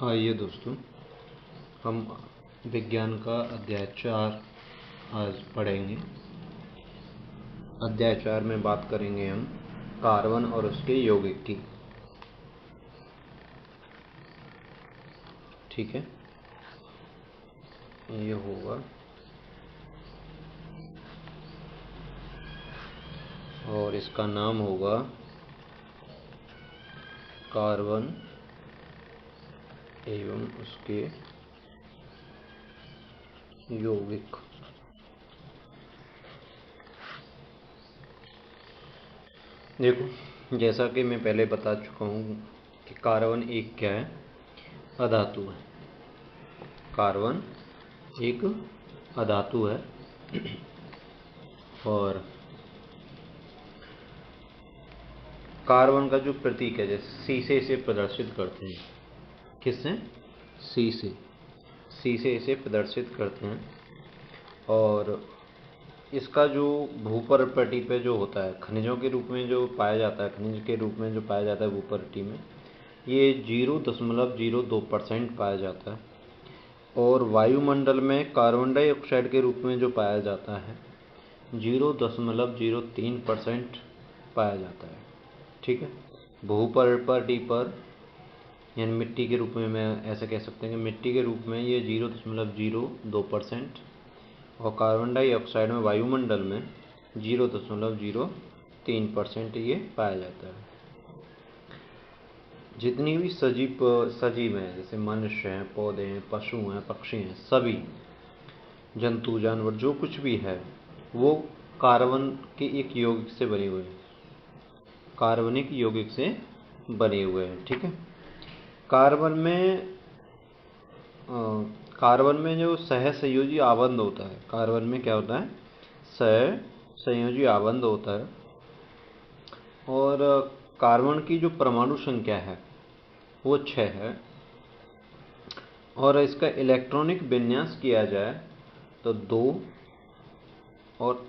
आइए दोस्तों, हम विज्ञान का अध्याय 4 आज पढ़ेंगे। अध्याय 4 में बात करेंगे हम कार्बन और उसके यौगिक की। ठीक है, ये होगा और इसका नाम होगा कार्बन एवं उसके यौगिक। देखो, जैसा कि मैं पहले बता चुका हूँ कि कार्बन एक क्या है, अधातु है। कार्बन एक अधातु है और कार्बन का जो प्रतीक है, जैसे सी से इसे प्रदर्शित करते हैं। किससे? सी से इसे प्रदर्शित करते हैं। और इसका जो भूपटल पे जो होता है, खनिजों के रूप में जो पाया जाता है, खनिज के रूप में जो पाया जाता है भूपटल में, ये 0.02% पाया जाता है। और वायुमंडल में कार्बन डाइऑक्साइड के रूप में जो पाया जाता है 0.03% पाया जाता है। ठीक है, भूपटल पर यानी मिट्टी के रूप में मैं ऐसा कह सकते हैं कि मिट्टी के रूप में ये 0.02% और कार्बन डाइऑक्साइड में वायुमंडल में 0.03% ये पाया जाता है। जितनी भी सजीव हैं, जैसे मनुष्य हैं, पौधे हैं, पशु हैं, पक्षी हैं, सभी जंतु जानवर जो कुछ भी है वो कार्बन के एक यौगिक से बने हुए हैं, कार्बनिक यौगिक से बने हुए हैं। ठीक है, कार्बन में जो सहसंयोजी आबंध होता है, कार्बन में क्या होता है, सहसंयोजी आबंध होता है। और कार्बन की जो परमाणु संख्या है वो 6 है। और इसका इलेक्ट्रॉनिक विन्यास किया जाए तो 2 और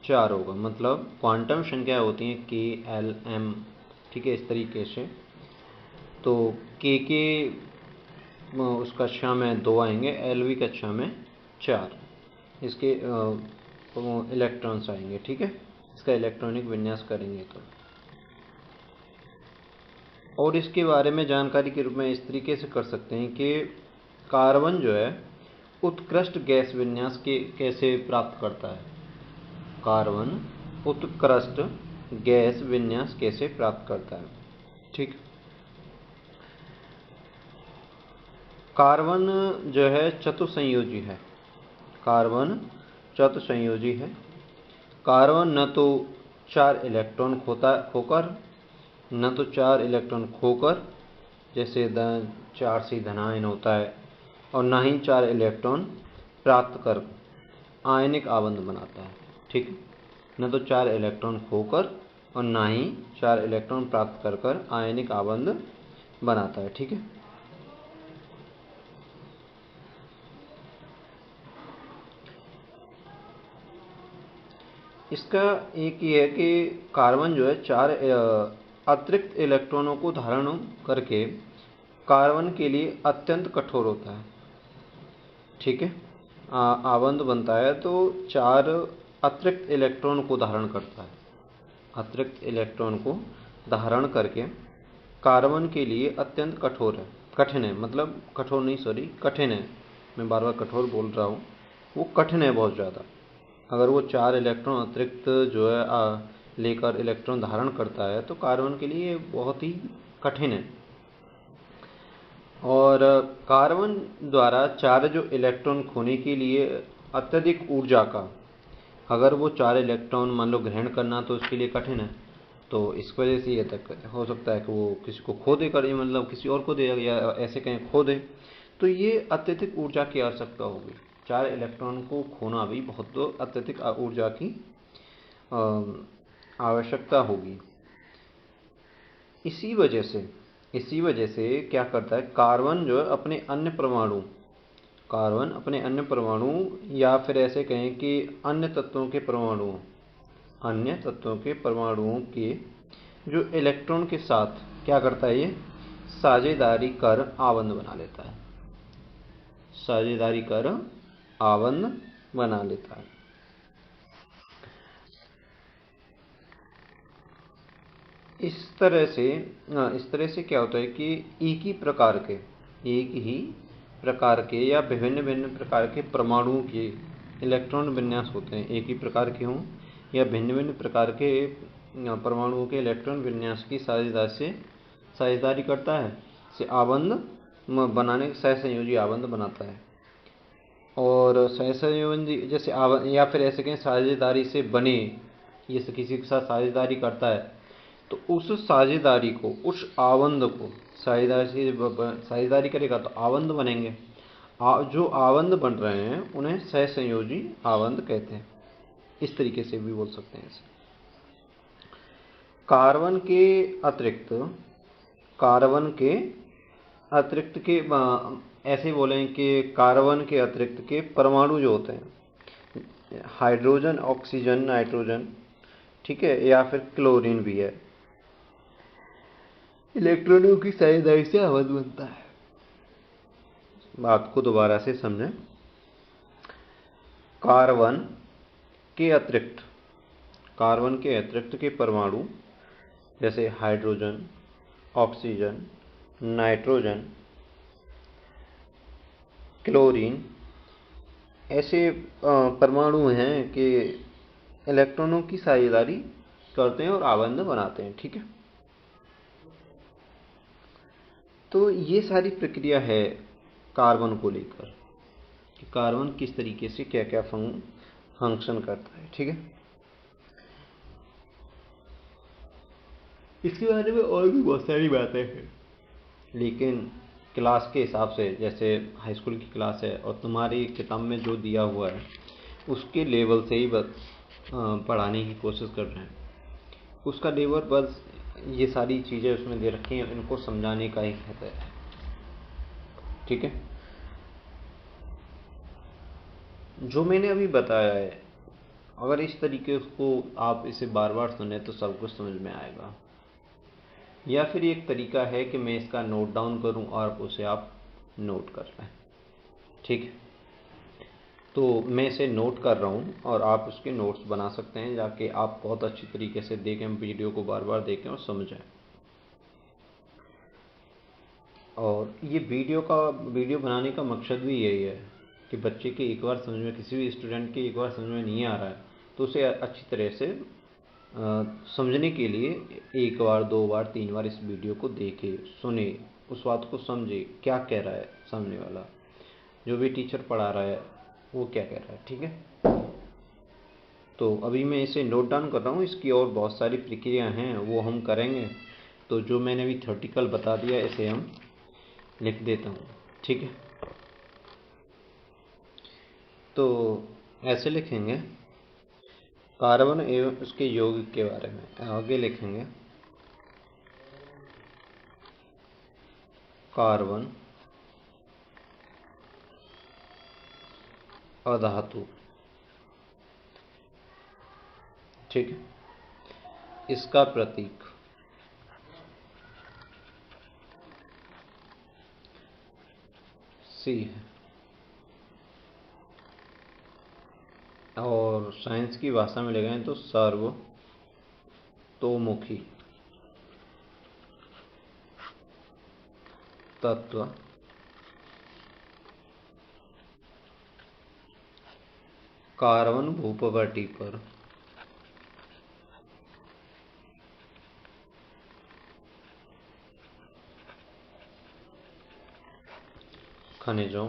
4 होगा। मतलब क्वांटम संख्या होती है K, L, M। ठीक है, इस तरीके से। तो K के उस कक्षा में 2 आएंगे, LV कक्षा में 4 इसके इलेक्ट्रॉन्स आएंगे। ठीक है, इसका इलेक्ट्रॉनिक विन्यास करेंगे तो। और इसके बारे में जानकारी के रूप में इस तरीके से कर सकते हैं कि कार्बन जो है उत्कृष्ट गैस विन्यास के कैसे प्राप्त करता है। कार्बन उत्कृष्ट गैस विन्यास कैसे प्राप्त करता है। ठीक, कार्बन जो है चतुसंयोजी है। कार्बन चतुसंयोजी है। कार्बन न तो 4 इलेक्ट्रॉन खोकर न तो 4 इलेक्ट्रॉन खोकर, जैसे 4C धनायन होता है, और न ही 4 इलेक्ट्रॉन प्राप्त कर आयनिक आबंध बनाता है। ठीक, न तो 4 इलेक्ट्रॉन खोकर और न ही 4 इलेक्ट्रॉन प्राप्त कर आयनिक आबंध बनाता है। ठीक है, इसका एक ये है कि कार्बन जो है 4 अतिरिक्त इलेक्ट्रॉनों को धारण करके कार्बन के लिए अत्यंत कठोर होता है। ठीक है, आबंध बनता है तो 4 अतिरिक्त इलेक्ट्रॉन को धारण करता है। अतिरिक्त इलेक्ट्रॉन को धारण करके कार्बन के लिए अत्यंत कठिन है। मतलब कठोर नहीं, सॉरी, कठिन है। मैं बार बार कठोर बोल रहा हूँ, वो कठिन है बहुत ज़्यादा। अगर वो 4 इलेक्ट्रॉन अतिरिक्त जो है लेकर इलेक्ट्रॉन धारण करता है तो कार्बन के लिए बहुत ही कठिन है। और कार्बन द्वारा 4 जो इलेक्ट्रॉन खोने के लिए अत्यधिक ऊर्जा का, अगर वो 4 इलेक्ट्रॉन मान लो ग्रहण करना तो उसके लिए कठिन है। तो इस वजह से ये तक हो सकता है कि वो किसी को खो दे कर, मतलब किसी और को दे या ऐसे कहीं खो दे, तो ये अत्यधिक ऊर्जा की आवश्यकता होगी। 4 इलेक्ट्रॉन को खोना भी बहुत अत्यधिक ऊर्जा की आवश्यकता होगी। इसी वजह से क्या करता है कार्बन जो अपने अन्य परमाणु या फिर ऐसे कहें कि अन्य तत्वों के परमाणुओं के जो इलेक्ट्रॉन के साथ क्या करता है, ये साझेदारी कर आबंद बना लेता है। साझेदारी कर आबंद बना लेता है। इस तरह से क्या होता है कि एक ही प्रकार के या विभिन्न भिन्न प्रकार के परमाणुओं के इलेक्ट्रॉन विन्यास होते हैं। एक ही प्रकार के हों या भिन्न भिन्न प्रकार के परमाणुओं के इलेक्ट्रॉन विन्यास की साझेदारी करता है, से आबंध बनाने सहसंयोजी आबंध बनाता है। और सहसंयोजी जैसे या फिर ऐसे कहें साझेदारी से बने, जैसे किसी के साथ साझेदारी करता है तो उस साझेदारी को, उस आबंध को, साझेदारी करेगा तो आबंध बनेंगे। जो आबंध बन रहे हैं उन्हें सहसंयोजी आबंध कहते हैं। इस तरीके से भी बोल सकते हैं इसे। कार्बन के अतिरिक्त के ऐसे बोलें कि कार्बन के अतिरिक्त के परमाणु जो होते हैं, हाइड्रोजन, ऑक्सीजन, नाइट्रोजन, ठीक है, या फिर क्लोरीन भी है, इलेक्ट्रॉनों की साझेदारी से आबंध बनता है। बात को दोबारा से समझें। कार्बन के अतिरिक्त के परमाणु जैसे हाइड्रोजन, ऑक्सीजन, नाइट्रोजन, क्लोरीन, ऐसे परमाणु हैं कि इलेक्ट्रॉनों की साझेदारी करते हैं और आबंध बनाते हैं। ठीक है, तो ये सारी प्रक्रिया है कार्बन को लेकर कि कार्बन किस तरीके से क्या क्या फंक्शन करता है। ठीक है, इसके बारे में और भी बहुत सारी बातें हैं, लेकिन क्लास के हिसाब से, जैसे हाई स्कूल की क्लास है और तुम्हारी किताब में जो दिया हुआ है उसके लेवल से ही पढ़ाने की कोशिश कर रहे हैं। उसका लेवल बस ये सारी चीज़ें उसमें दे रखी हैं, इनको समझाने का ही कहता है। ठीक है, जो मैंने अभी बताया है, अगर इस तरीके को आप इसे बार बार सुने तो सब कुछ समझ में आएगा। या फिर एक तरीका है कि मैं इसका नोट डाउन करूं और उसे आप नोट कर लें। ठीक है, तो मैं इसे नोट कर रहा हूं और आप उसके नोट्स बना सकते हैं, जाके आप बहुत अच्छी तरीके से देखें, वीडियो को बार बार देखें और समझें। और ये वीडियो बनाने का मकसद भी यही है कि बच्चे के एक बार समझ में, किसी भी स्टूडेंट के एक बार समझ में नहीं आ रहा है तो उसे अच्छी तरह से समझने के लिए एक बार, दो बार, तीन बार इस वीडियो को देखे, सुने, उस बात को समझे, क्या कह रहा है सामने वाला, जो भी टीचर पढ़ा रहा है वो क्या कह रहा है। ठीक है, तो अभी मैं इसे नोट डाउन कर रहा हूँ। इसकी और बहुत सारी प्रक्रिया हैं, वो हम करेंगे। तो जो मैंने अभी थ्योरेटिकल बता दिया इसे हम लिख देता हूँ। ठीक है, तो ऐसे लिखेंगे कार्बन एवं उसके यौगिक के बारे में। आगे लिखेंगे कार्बन अधातु। ठीक है, इसका प्रतीक सी है। और साइंस की भाषा में लिखें तो सर्वतोमुखी तत्व कार्बन भूपटल पर खनिजों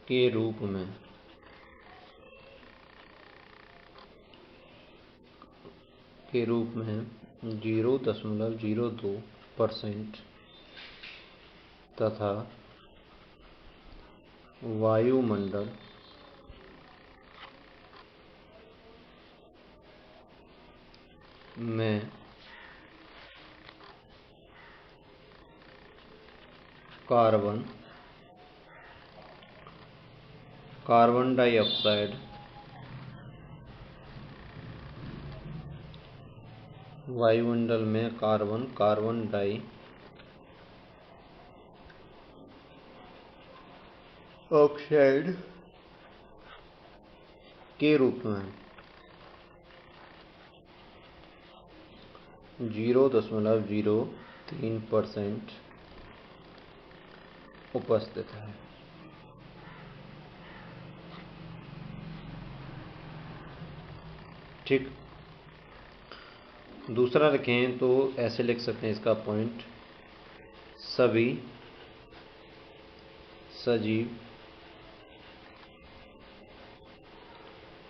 के रूप में 0.02% तथा वायुमंडल में कार्बन डाइऑक्साइड वायुमंडल में कार्बन कार्बन डाई ऑक्साइड के रूप में 0.03% उपस्थित है। ठीक, दूसरा लिखें तो ऐसे लिख सकते हैं इसका पॉइंट, सभी सजीव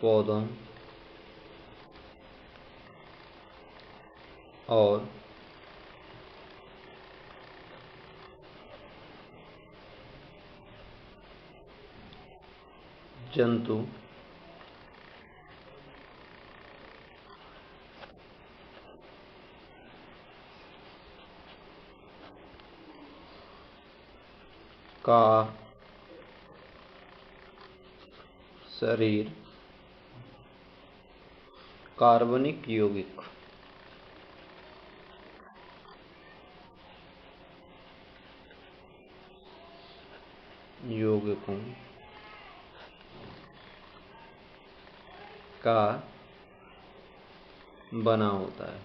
पौधों और जंतु का शरीर कार्बनिक यौगिकों का बना होता है।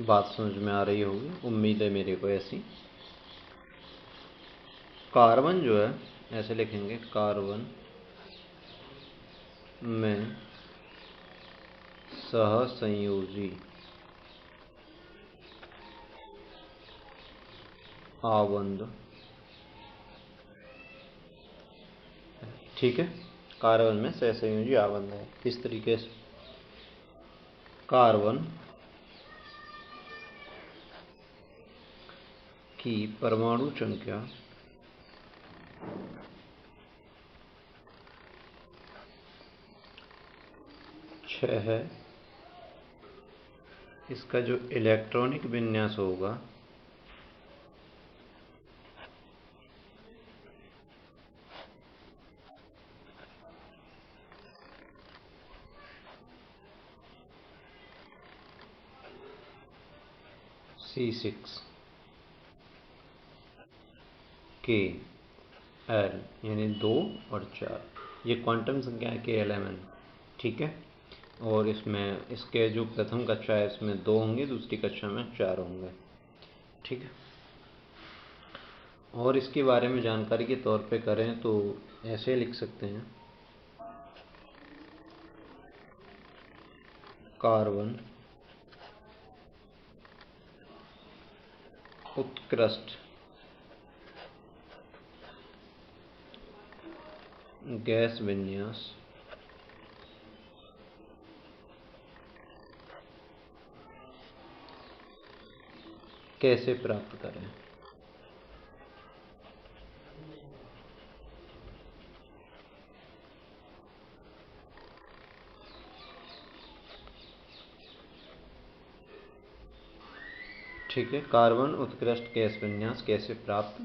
बात समझ में आ रही होगी, उम्मीद है मेरे को ऐसी। कार्बन जो है ऐसे लिखेंगे, कार्बन में सहसंयोजी आबंध, ठीक है, कार्बन में सहसंयोजी आबंध है। इस तरीके से कार्बन की परमाणु संख्या 6 है। इसका जो इलेक्ट्रॉनिक विन्यास होगा C6 K L, यानी 2 और 4, ये क्वांटम संख्या है KLMN, ठीक है। और इसमें इसके जो प्रथम कक्षा है इसमें 2 होंगे, दूसरी कक्षा में 4 होंगे, ठीक है। और इसके बारे में जानकारी के तौर पे करें तो ऐसे लिख सकते हैं, कार्बन उत्कृष्ट गैस विन्यास कैसे प्राप्त करें। ठीक है, कार्बन उत्कृष्ट गैस विन्यास कैसे प्राप्त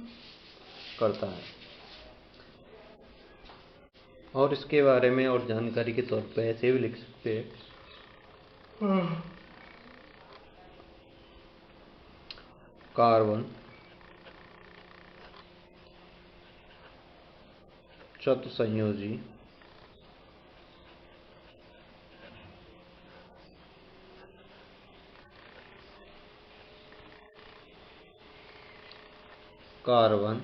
करता है। और इसके बारे में और जानकारी के तौर पर ऐसे भी लिख सकते हैं, कार्बन चतुसंयोजी कार्बन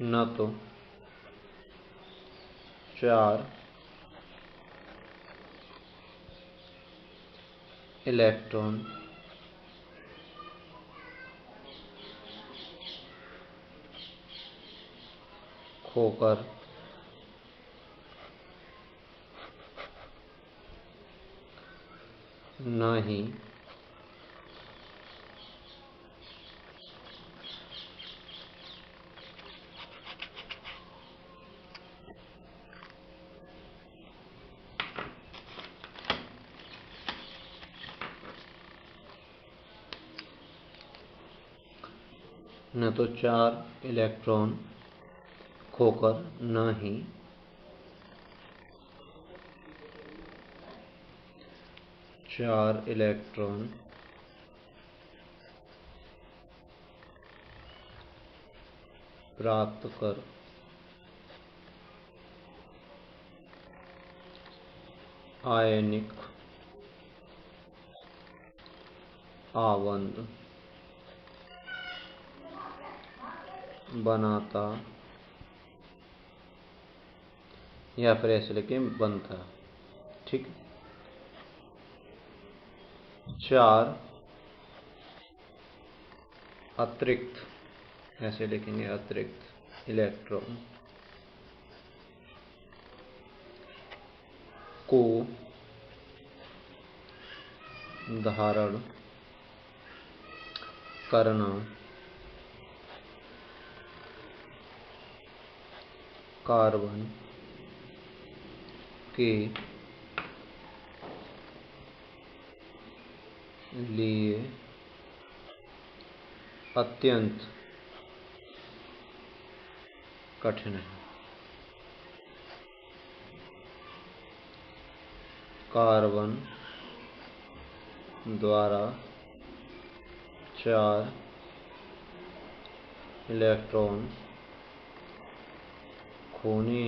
न तो 4 इलेक्ट्रॉन खोकर न ही न तो 4 इलेक्ट्रॉन खोकर न ही चार इलेक्ट्रॉन प्राप्त कर आयनिक आबंध बनाता, या फिर ऐसे लिखे बनता। ठीक, चार अतिरिक्त, ऐसे लिखेंगे अतिरिक्त इलेक्ट्रॉन को धारण करना कार्बन के लिए अत्यंत कठिन है। कार्बन द्वारा चार इलेक्ट्रॉन खोने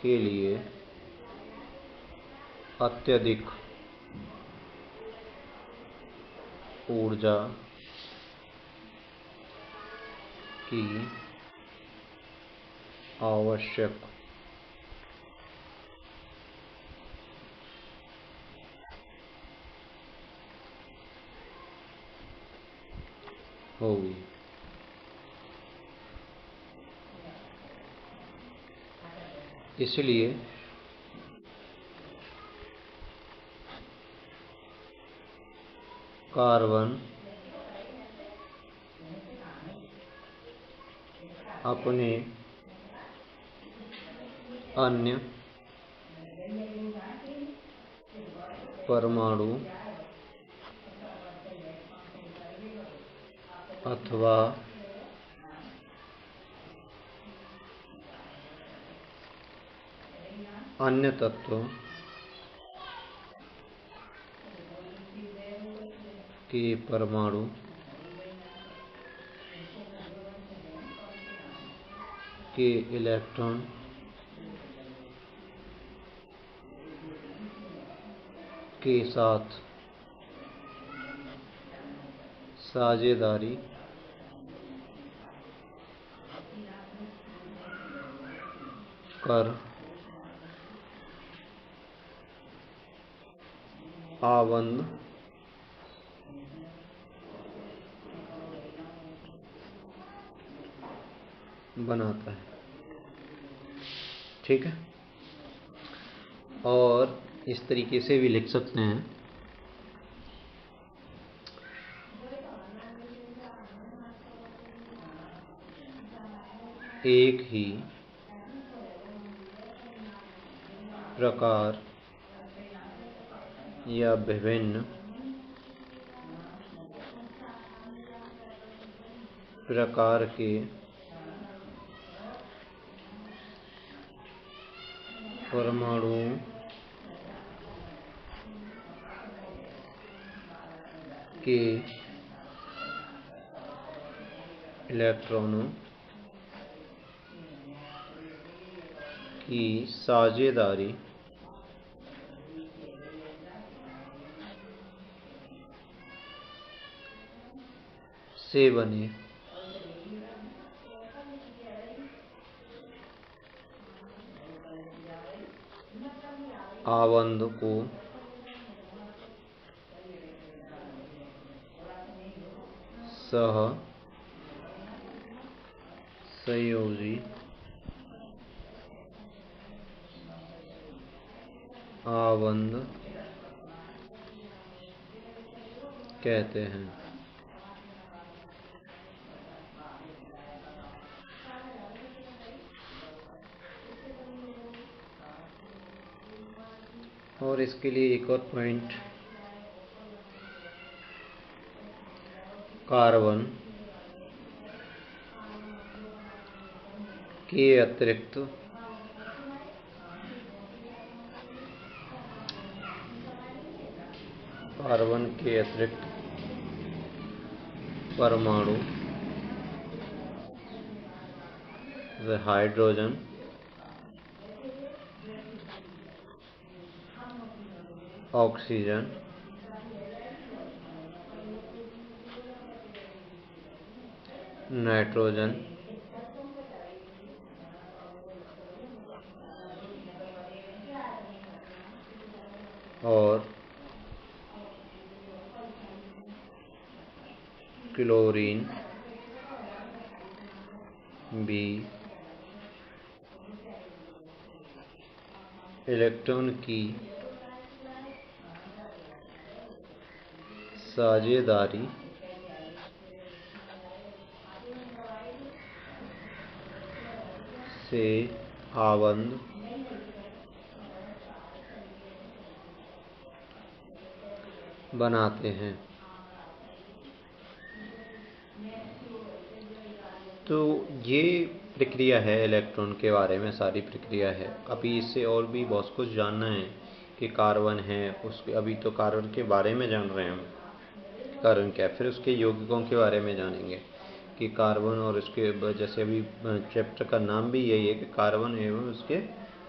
के लिए अत्यधिक ऊर्जा की आवश्यक होगी। इसलिए कार्बन अपने अन्य परमाणु अथवा अन्य तत्वों के परमाणु के इलेक्ट्रॉन के साथ साझेदारी कर आबंध बनाता है। ठीक है, और इस तरीके से भी लिख सकते हैं, एक ही प्रकार या विभिन्न प्रकार के परमाणुओं के इलेक्ट्रॉनों की साझेदारी से बने आबंध को सह संयोजी आबंध कहते हैं। और इसके लिए एक और पॉइंट, कार्बन के अतिरिक्त कार्बन के अतिरिक्त परमाणु हाइड्रोजन, ऑक्सीजन, नाइट्रोजन, और क्लोरीन भी इलेक्ट्रॉन की साझेदारी से आबंध बनाते हैं। तो ये प्रक्रिया है इलेक्ट्रॉन के बारे में, सारी प्रक्रिया है। अभी इससे और भी बहुत कुछ जानना है कि कार्बन है, उसके अभी तो कार्बन के बारे में जान रहे हैं हम, कार्बन क्या है। फिर उसके यौगिकों के बारे में जानेंगे कि कार्बन और इसके, जैसे अभी चैप्टर का नाम भी यही है कि कार्बन एवं उसके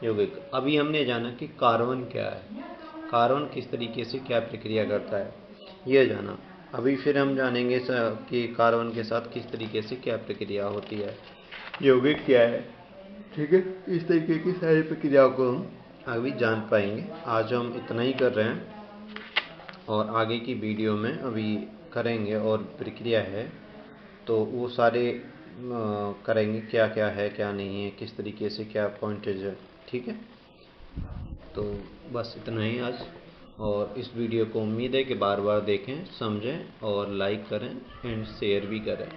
यौगिक। अभी हमने जाना कि कार्बन क्या है, कार्बन किस तरीके से क्या प्रक्रिया करता है, यह जाना। अभी फिर हम जानेंगे कि कार्बन के साथ किस तरीके से क्या प्रक्रिया होती है, यौगिक क्या है। ठीक है, इस तरीके की सारी प्रक्रियाओं को हम अभी जान पाएंगे। आज हम इतना ही कर रहे हैं और आगे की वीडियो में अभी करेंगे और प्रक्रिया है तो वो सारे करेंगे, क्या क्या है क्या नहीं है, किस तरीके से क्या पॉइंटेज है। ठीक है, तो बस इतना ही आज। और इस वीडियो को उम्मीद है कि बार बार देखें, समझें और लाइक करें एंड शेयर भी करें।